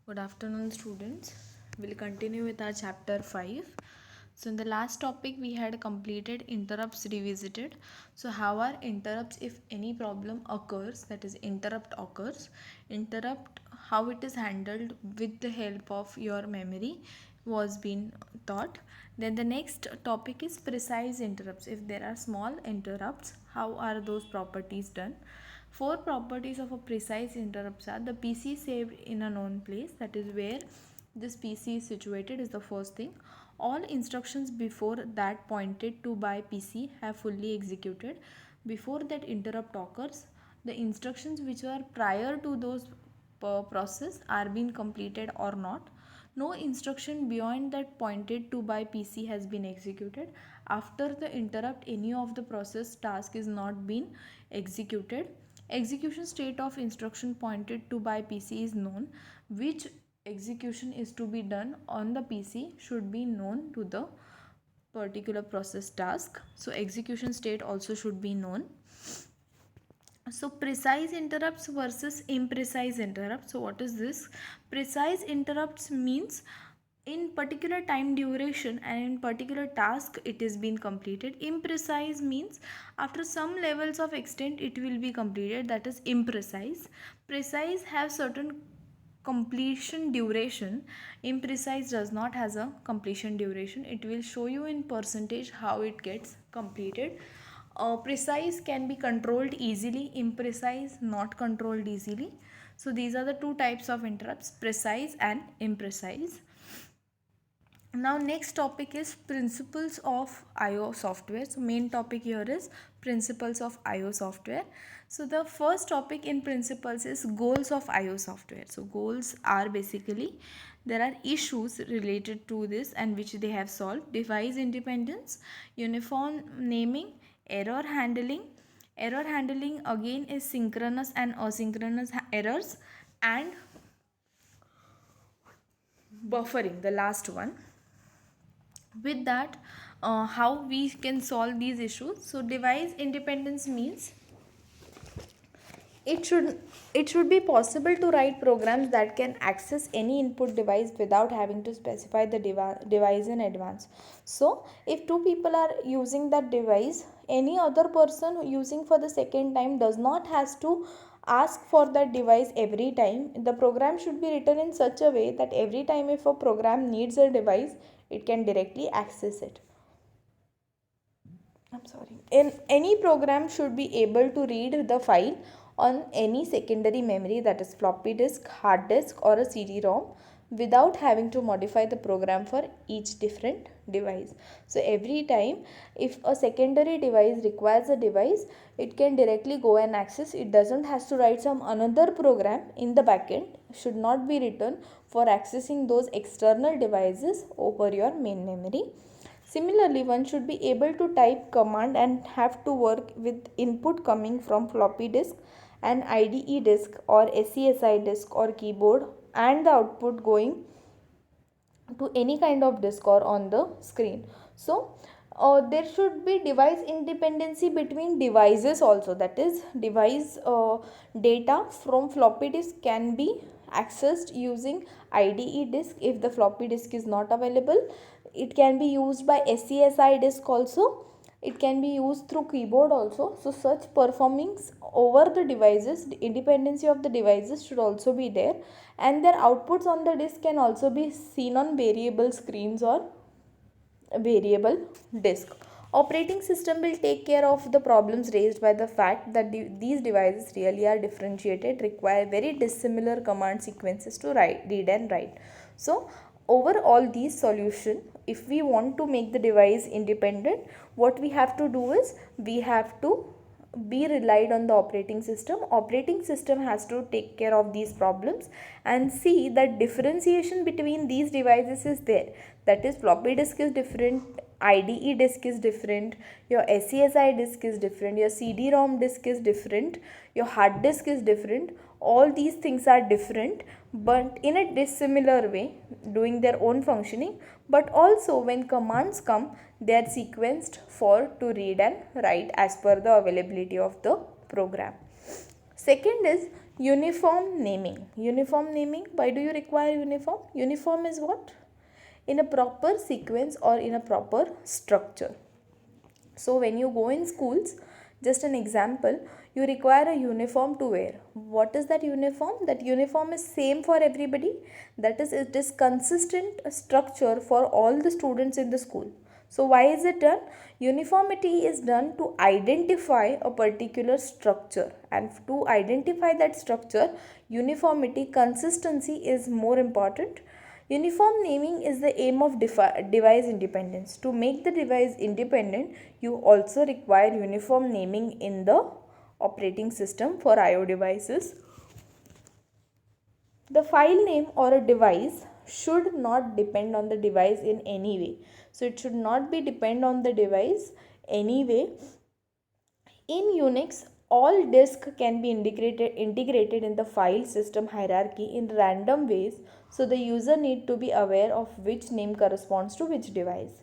Good afternoon, students. We'll continue with our chapter 5. So, in the last topic, we had completed interrupts revisited. So, how are interrupts if any problem occurs, that is, interrupt occurs, interrupt, how it is handled with the help of your memory was being taught. Then, the next topic is precise interrupts. If there are small interrupts, how are those properties done? Four properties of a precise interrupts are: the PC saved in a known place, that is where this PC is situated, is the first thing. All instructions before that pointed to by PC have fully executed. Before that interrupt occurs, the instructions which were prior to those process are being completed or not. No instruction beyond that pointed to by PC has been executed. After the interrupt, any of the process task is not been executed. Execution state of instruction pointed to by PC is known. Which execution is to be done on the PC should be known to the particular process task. So execution state also should be known. So precise interrupts versus imprecise interrupts. So what is this? Precise interrupts means in particular time duration and in particular task it is being completed. Imprecise means after some levels of extent it will be completed, that is imprecise. Precise have certain completion duration. Imprecise does not has a completion duration. It will show you in percentage how it gets completed. Precise can be controlled easily, imprecise not controlled easily. So these are the two types of interrupts, precise and imprecise. Now next topic is principles of IO software. So main topic here is principles of IO software. So the first topic in principles is goals of IO software. So goals are basically there are issues related to this and which they have solved: device independence, uniform naming, error handling. Error handling again is synchronous and asynchronous errors, and buffering, the last one. With that, how we can solve these issues? So device independence means it should be possible to write programs that can access any input device without having to specify the device in advance. So if two people are using that device, any other person using for the second time does not has to ask for that device every time. The program should be written in such a way that every time if a program needs a device, it can directly access it. I'm sorry. In any program should be able to read the file on any secondary memory, that is floppy disk, hard disk or a CD-ROM, without having to modify the program for each different device. So every time if a secondary device requires a device, it can directly go and access. It doesn't has to write some another program in the backend, should not be written for accessing those external devices over your main memory. Similarly, one should be able to type command and have to work with input coming from floppy disk and IDE disk or SCSI disk or keyboard, and the output going to any kind of disk or on the screen. So there should be device independency between devices also, that is device data from floppy disk can be accessed using IDE disk. If the floppy disk is not available, it can be used by SCSI disk also. It can be used through keyboard also. So such performings over the devices, the independency of the devices should also be there, and their outputs on the disk can also be seen on variable screens or variable disk. Operating system will take care of the problems raised by the fact that these devices really are differentiated, require very dissimilar command sequences to read and write. So overall these solution, if we want to make the device independent, what we have to do is we have to be relied on the operating system. Operating system has to take care of these problems and see that differentiation between these devices is there, that is floppy disk is different, IDE disk is different, your SCSI disk is different, your CD-ROM disk is different, your hard disk is different. All these things are different but in a dissimilar way, doing their own functioning, but also when commands come, they are sequenced for to read and write as per the availability of the program. Second is Uniform naming. Uniform naming. Why do you require uniform? Uniform is what? In a proper sequence or in a proper structure. So when you go in schools, just an example, you require a uniform to wear. What is that uniform? That uniform is same for everybody. That is, it is consistent structure for all the students in the school. So why is it done? Uniformity is done to identify a particular structure, and to identify that structure, uniformity, consistency is more important. Uniform naming is the aim of device independence. To make the device independent, you also require uniform naming in the operating system for IO devices. The file name or a device should not depend on the device in any way. So it should not be depend on the device anyway. In Unix, all disk can be integrated in the file system hierarchy in random ways, so the user need to be aware of which name corresponds to which device.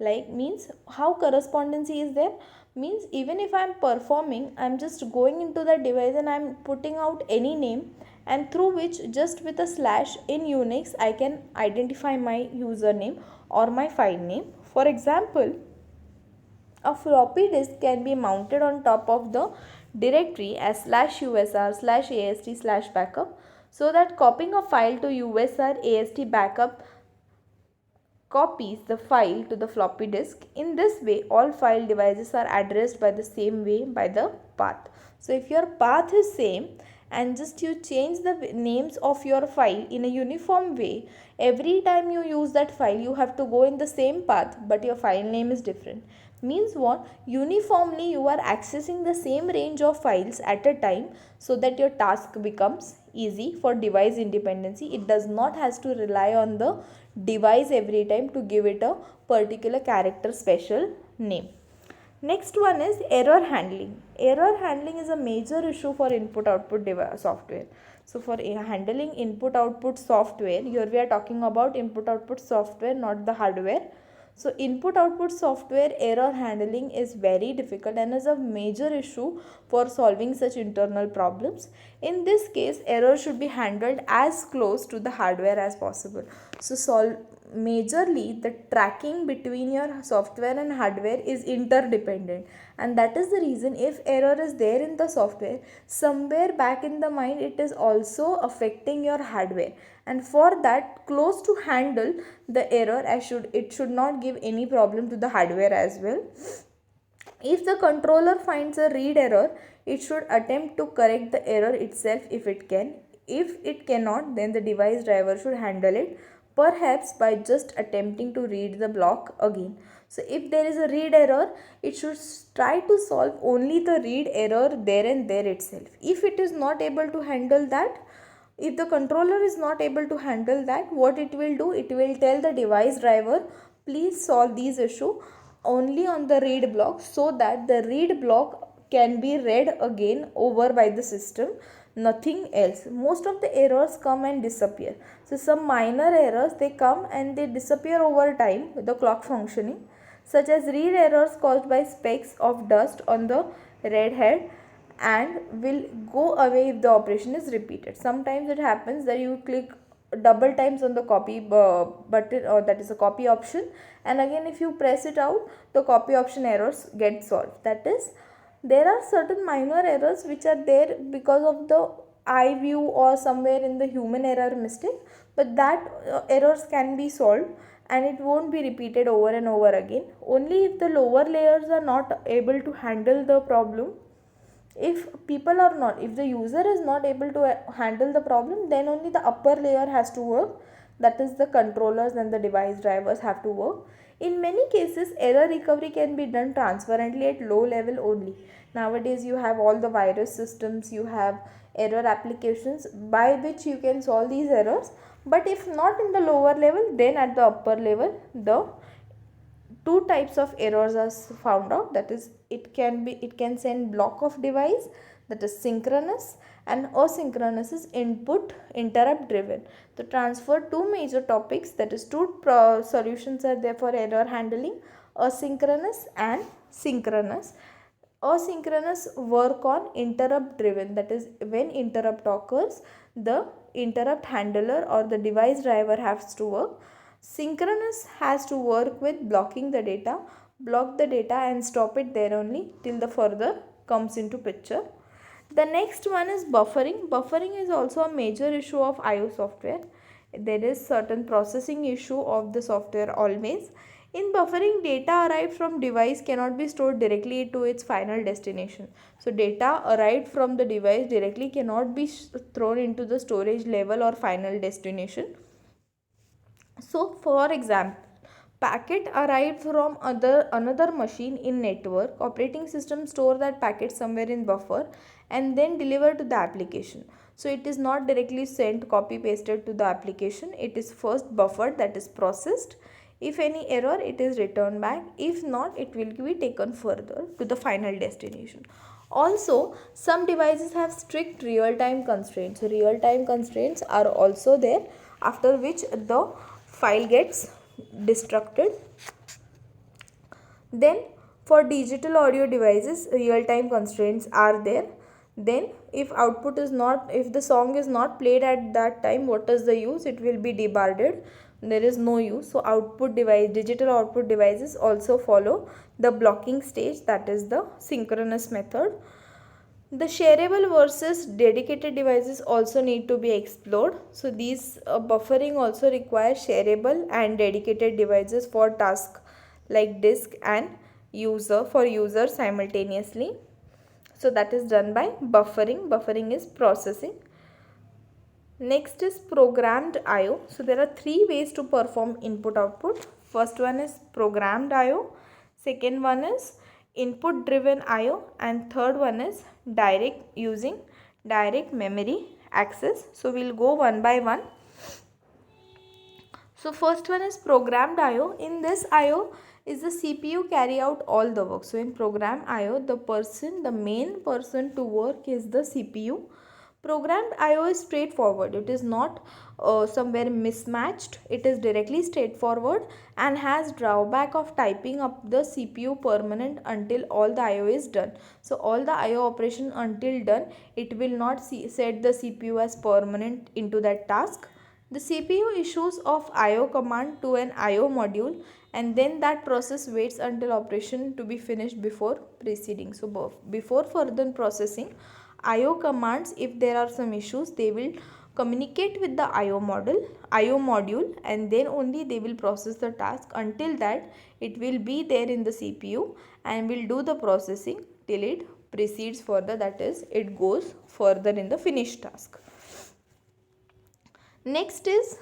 Like, means how correspondency is there? Means even if I am performing, I am just going into that device and I am putting out any name, and through which just with a slash in Unix I can identify my username or my file name. For example, a floppy disk can be mounted on top of the directory as /usr/ast/backup, so that copying a file to usr ast backup copies the file to the floppy disk. In this way, all file devices are addressed by the same way by the path. So if your path is same and just you change the names of your file in a uniform way, every time you use that file you have to go in the same path, but your file name is different. Means what? Uniformly you are accessing the same range of files at a time, so that your task becomes easy for device independency. It does not has to rely on the device every time to give it a particular character special name. Next one is error handling. Error handling is a major issue for input output software. So for handling input output software, here we are talking about input output software, not the hardware. So input output software error handling is very difficult and is a major issue for solving such internal problems. In this case, error should be handled as close to the hardware as possible. So majorly the tracking between your software and hardware is interdependent, and that is the reason if error is there in the software, somewhere back in the mind it is also affecting your hardware, and for that close to handle the error, it should not give any problem to the hardware as well. If the controller finds a read error, it should attempt to correct the error itself if it can. If it cannot, then the device driver should handle it, perhaps by just attempting to read the block again. So if there is a read error, it should try to solve only the read error there and there itself. If it is not able to handle that, if the controller is not able to handle that, what it will do, it will tell the device driver, please solve these issue only on the read block, so that the read block can be read again over by the system, nothing else. Most of the errors come and disappear. So some minor errors, they come and they disappear over time with the clock functioning, such as read errors caused by specks of dust on the read head, and will go away if the operation is repeated. Sometimes it happens that you click double times on the copy button, or that is a copy option, and again if you press it out, the copy option errors get solved. That is, there are certain minor errors which are there because of the eye view or somewhere in the human error mistake, but that errors can be solved and it won't be repeated over and over again. Only if the lower layers are not able to handle the problem, if the user is not able to handle the problem, then only the upper layer has to work, that is the controllers and the device drivers have to work. In many cases, error recovery can be done transparently at low level only. Nowadays you have all the virus systems, you have error applications by which you can solve these errors, but if not in the lower level, then at the upper level the two types of errors are found out. That is, it can send block of device, that is synchronous, and asynchronous is input interrupt driven. To transfer two major topics, that is two solutions are there for error handling, asynchronous and synchronous. Asynchronous work on interrupt driven, that is when interrupt occurs, the interrupt handler or the device driver has to work. Synchronous has to work with blocking the data, block the data and stop it there only till the further comes into picture. The next one is buffering. Buffering is also a major issue of IO software. There is certain processing issue of the software always. In buffering, data arrived from device cannot be stored directly to its final destination. So data arrived from the device directly cannot be thrown into the storage level or final destination. So for example, packet arrived from another machine in network. Operating system store that packet somewhere in buffer and then deliver to the application. So it is not directly sent, copy pasted to the application. It is first buffered, that is processed. If any error, it is returned back. If not, it will be taken further to the final destination. Also, some devices have strict real-time constraints. So real-time constraints are also there, after which the file gets destructed. Then for digital audio devices, real-time constraints are there. Then if output is not, if the song is not played at that time, what is the use? It will be debarred. There is no use. So output device, digital output devices also follow the blocking stage, that is the synchronous method. The shareable versus dedicated devices also need to be explored. So these buffering also requires shareable and dedicated devices for tasks like disk and user for user simultaneously. So that is done by buffering. Buffering is processing. Next is programmed IO. So there are three ways to perform input output. First one is programmed IO. Second one is input driven IO, and third one is using direct memory access. So we'll go one by one. So first one is programmed IO. In this IO is the CPU carry out all the work. So in program IO, the main person to work is the CPU. Programmed IO is straightforward. It is not somewhere mismatched. It is directly straightforward and has drawback of typing up the CPU permanent until all the IO is done. So all the IO operation until done, it will not set the CPU as permanent into that task. The CPU issues of IO command to an IO module, and then that process waits until operation to be finished before proceeding. So before further processing, IO commands, if there are some issues, they will communicate with the IO module, and then only they will process the task. Until that, it will be there in the CPU and will do the processing till it proceeds further, that is, it goes further in the finished task. Next is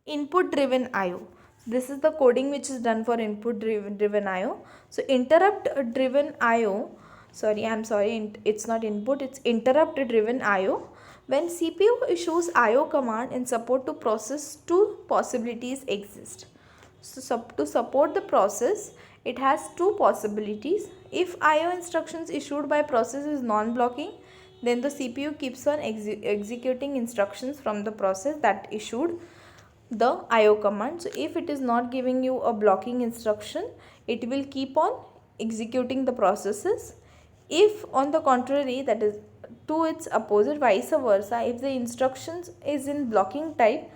input driven IO. This is the coding which is done for input driven IO. So interrupt driven IO, it's not input, it's interrupt driven IO. When CPU issues IO command in support to process, two possibilities exist. So to support the process, it has two possibilities. If IO instructions issued by process is non-blocking, then the CPU keeps on executing instructions from the process that issued the IO command. So if it is not giving you a blocking instruction, it will keep on executing the processes. If on the contrary, that is to its opposite, vice versa, if the instructions is in blocking type,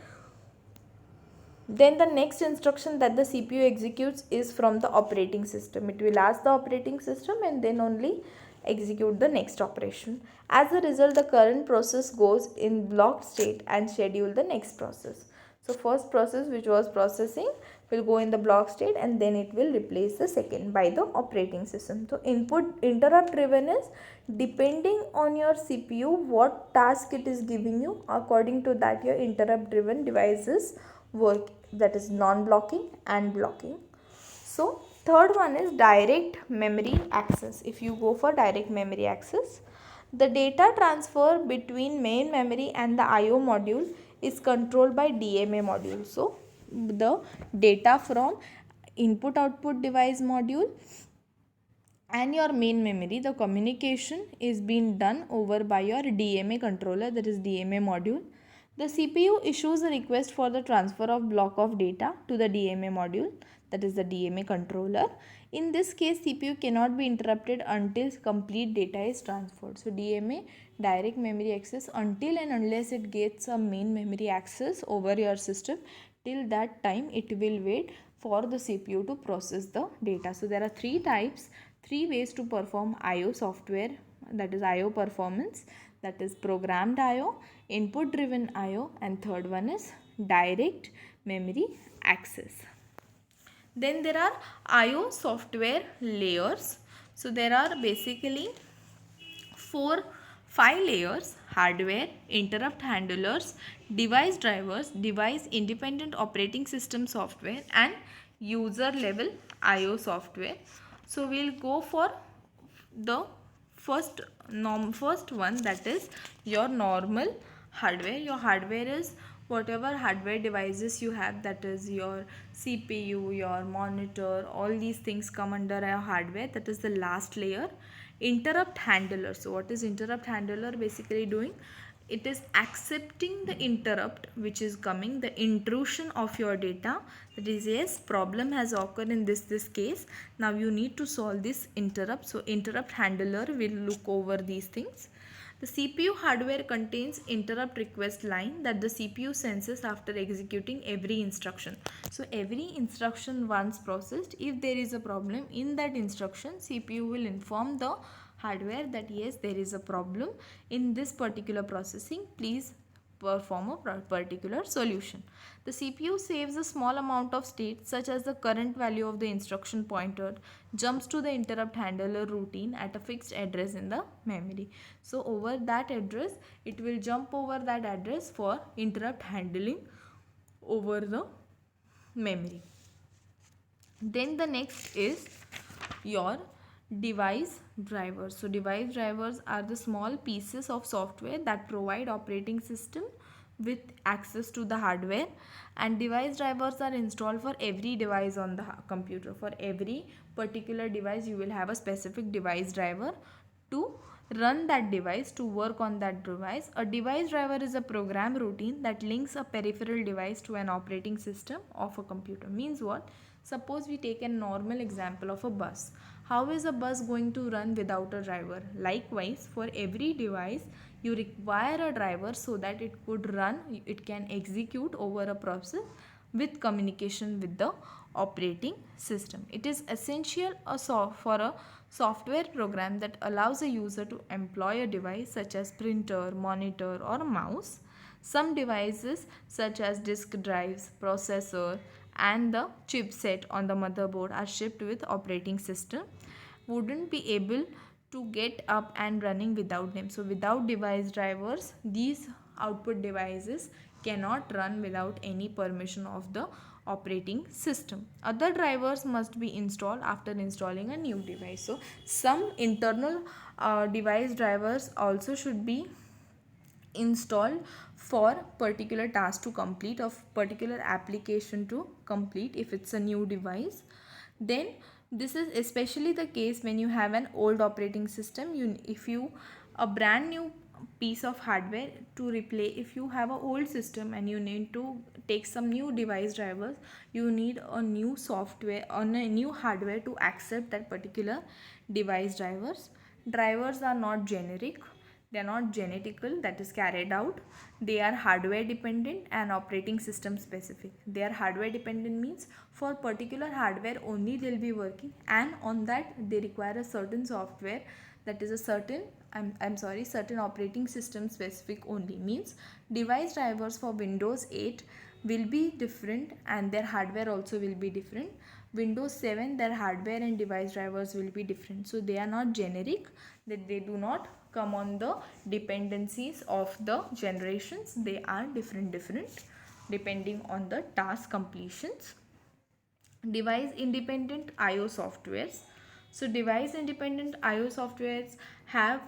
then the next instruction that the CPU executes is from the operating system. It will ask the operating system and then only execute the next operation. As a result, the current process goes in blocked state and schedule the next process. So first process which was processing will go in the block state and then it will replace the second by the operating system. So interrupt driven is depending on your CPU what task it is giving you, according to that your interrupt driven devices work, that is non-blocking and blocking. So third one is direct memory access. If you go for direct memory access, the data transfer between main memory and the IO module is controlled by DMA module. So the data from input output device module and your main memory, the communication is being done over by your DMA controller, that is DMA module. The CPU issues a request for the transfer of block of data to the DMA module. that is the DMA controller. In this case, CPU cannot be interrupted until complete data is transferred. So DMA, direct memory access, until and unless it gets a main memory access over your system, till that time it will wait for the CPU to process the data. So there are three ways to perform IO software, that is IO performance, that is programmed IO, input driven IO, and third one is direct memory access. Then there are IO software layers. So there are basically 5 layers: hardware, interrupt handlers, device drivers, device independent operating system software, and user level IO software. So we'll go for the first one, that is your normal hardware. Your hardware is whatever hardware devices you have, that is your CPU, your monitor, all these things come under a hardware. That is the last layer. Interrupt handler. So what is interrupt handler basically doing? It is accepting the interrupt which is coming, the intrusion of your data. That is, yes, problem has occurred in this case. Now you need to solve this interrupt. So interrupt handler will look over these things. The CPU hardware contains interrupt request line that the CPU senses after executing every instruction. So every instruction once processed, if there is a problem in that instruction, CPU will inform the hardware that yes, there is a problem in this particular processing, please perform a particular solution. The CPU saves a small amount of state such as the current value of the instruction pointer, jumps to the interrupt handler routine at a fixed address in the memory. So over that address, it will jump over that address for interrupt handling over the memory. Then the next is your device drivers. So device drivers are the small pieces of software that provide operating system with access to the hardware, and device drivers are installed for every device on the computer. For every particular device you will have a specific device driver to run that device, to work on that device. A device driver is a program routine that links a peripheral device to an operating system of a computer. Means what? Suppose we take a normal example of a bus. How is a bus going to run without a driver? Likewise, for every device you require a driver so that it could run, it can execute over a process with communication with the operating system. It is essential for a software program that allows a user to employ a device such as printer, monitor, or mouse. Some devices such as disk drives, processor, and the chipset on the motherboard are shipped with operating system, wouldn't be able to get up and running without them. So without device drivers, these output devices cannot run without any permission of the operating system. Other drivers must be installed after installing a new device. So some internal device drivers also should be installed for particular task to complete, of particular application to complete if it's a new device. Then this is especially the case when you have an old operating system. If you a brand new piece of hardware to replace, if you have an old system and you need to take some new device drivers, you need a new software on a new hardware to accept that particular device drivers. Drivers are not generic, they are not genetical, that is carried out. They are hardware dependent and operating system specific. They are hardware dependent means for particular hardware only they will be working, and on that they require a certain software, that is a certain certain operating system specific only. Means device drivers for Windows 8 will be different and their hardware also will be different. Windows 7, their hardware and device drivers will be different. So they are not generic, that they do not come on the dependencies of the generations. They are different depending on the task completions. Device independent IO softwares. So device independent IO softwares have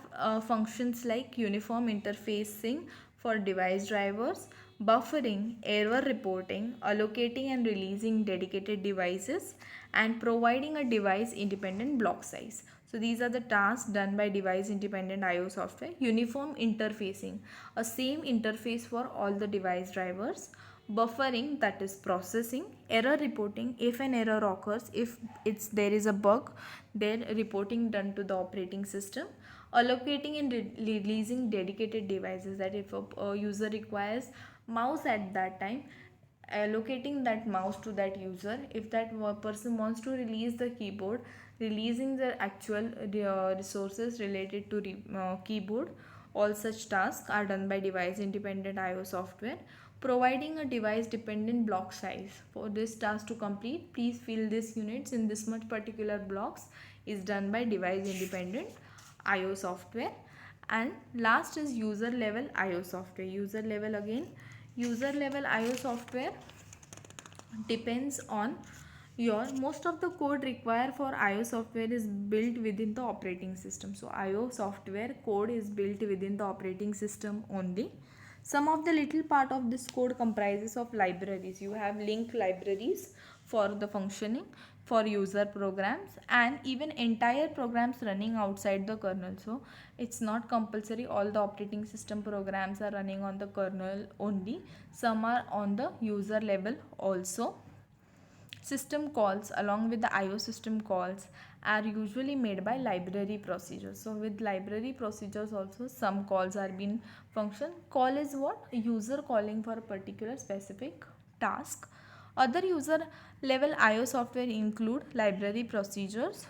functions like uniform interfacing for device drivers, buffering, error reporting, allocating and releasing dedicated devices, and providing a device independent block size. So these are the tasks done by device independent IO software. Uniform interfacing, a same interface for all the device drivers. buffering, that is processing, error reporting, if an error occurs, if there is a bug, then reporting done to the operating system, allocating and releasing dedicated devices, that if a user requires mouse at that time, allocating that mouse to that user. If that person wants to release the keyboard, releasing the actual resources related to keyboard. All such tasks are done by device independent IO software. Providing a device dependent block size. For this task to complete, please fill this units in this much particular blocks is done by device independent IO software. And last is user level IO software. User level again. User level IO software depends on your, most of the code required for IO software is built within the operating system. So IO software code is built within the operating system only. Some of the little part of this code comprises of libraries. You have link libraries for the functioning, for user programs, and even entire programs running outside the kernel. So it's not compulsory all the operating system programs are running on the kernel only. Some are on the user level also. System calls along with the IO system calls are usually made by library procedures. So with library procedures also some calls are being function. Call is what? A user calling for a particular specific task. Other user level IO software include library procedures.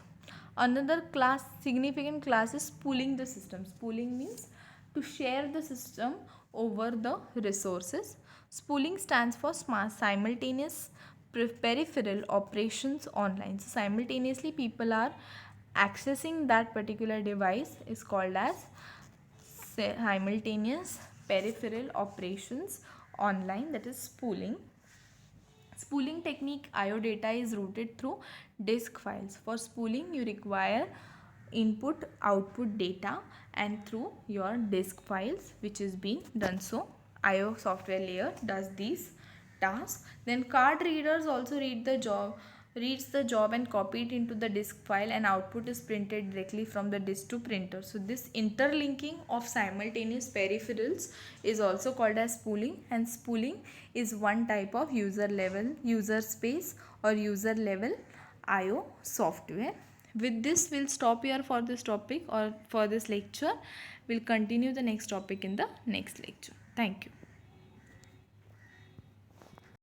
Another class, significant class, is spooling the system. Spooling means to share the system over the resources. Spooling stands for simultaneous peripheral operations online. So simultaneously people are accessing that particular device is called as simultaneous peripheral operations online, that is spooling. Spooling technique, IO data is routed through disk files. For spooling you require input output data and through your disk files which is being done. So IO software layer does these tasks. Then card readers also reads the job and copy it into the disk file, and output is printed directly from the disk to printer. So this interlinking of simultaneous peripherals is also called as spooling, and spooling is one type of user space or user level IO software. With this we'll stop here for this topic or for this lecture. We'll continue the next topic in the next lecture. Thank you.